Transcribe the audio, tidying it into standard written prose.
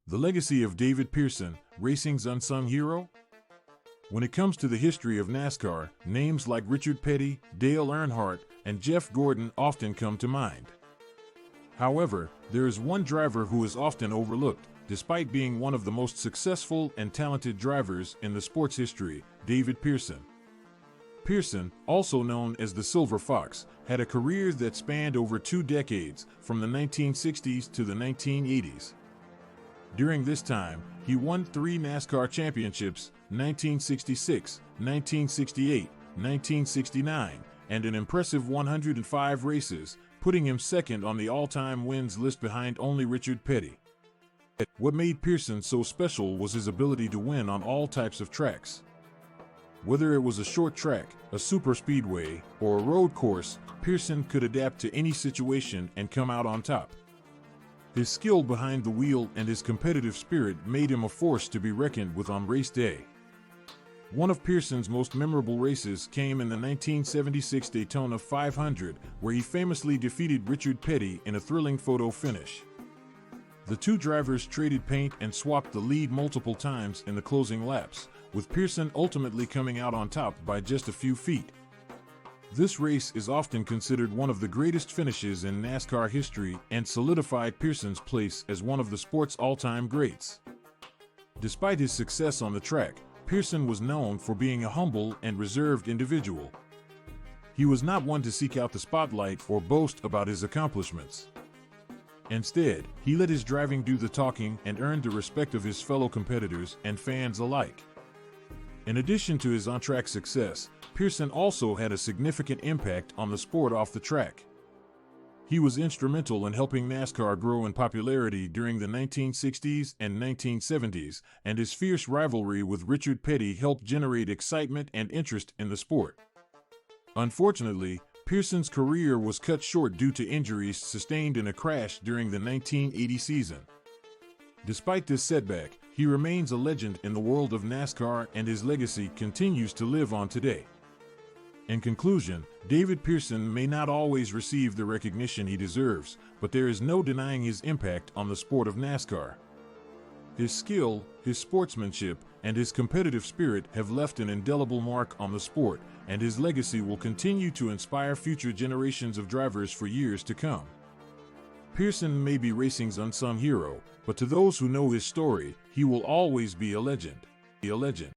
The legacy of David Pearson, racing's unsung hero? When it comes to the history of NASCAR, names like Richard Petty, Dale Earnhardt, and Jeff Gordon often come to mind. However, there is one driver who is often overlooked, despite being one of the most successful and talented drivers in the sport's history, David Pearson. Pearson, also known as the Silver Fox, had a career that spanned over 2 decades, from the 1960s to the 1980s. During this time, he won 3 NASCAR championships, 1966, 1968, 1969, and an impressive 105 races, putting him second on the all-time wins list behind only Richard Petty. What made Pearson so special was his ability to win on all types of tracks. Whether it was a short track, a superspeedway, or a road course, Pearson could adapt to any situation and come out on top. His skill behind the wheel and his competitive spirit made him a force to be reckoned with on race day. One of Pearson's most memorable races came in the 1976 Daytona 500, where he famously defeated Richard Petty in a thrilling photo finish. The two drivers traded paint and swapped the lead multiple times in the closing laps, with Pearson ultimately coming out on top by just a few feet. This race is often considered one of the greatest finishes in NASCAR history and solidified Pearson's place as one of the sport's all-time greats. Despite his success on the track, Pearson was known for being a humble and reserved individual. He was not one to seek out the spotlight or boast about his accomplishments. Instead, he let his driving do the talking and earned the respect of his fellow competitors and fans alike. In addition to his on-track success, Pearson also had a significant impact on the sport off the track. He was instrumental in helping NASCAR grow in popularity during the 1960s and 1970s, and his fierce rivalry with Richard Petty helped generate excitement and interest in the sport. Unfortunately, Pearson's career was cut short due to injuries sustained in a crash during the 1980 season. Despite this setback, he remains a legend in the world of NASCAR, and his legacy continues to live on today. In conclusion, David Pearson may not always receive the recognition he deserves, but there is no denying his impact on the sport of NASCAR. His skill, his sportsmanship, and his competitive spirit have left an indelible mark on the sport, and his legacy will continue to inspire future generations of drivers for years to come. Pearson may be racing's unsung hero, but to those who know his story, he will always be a legend.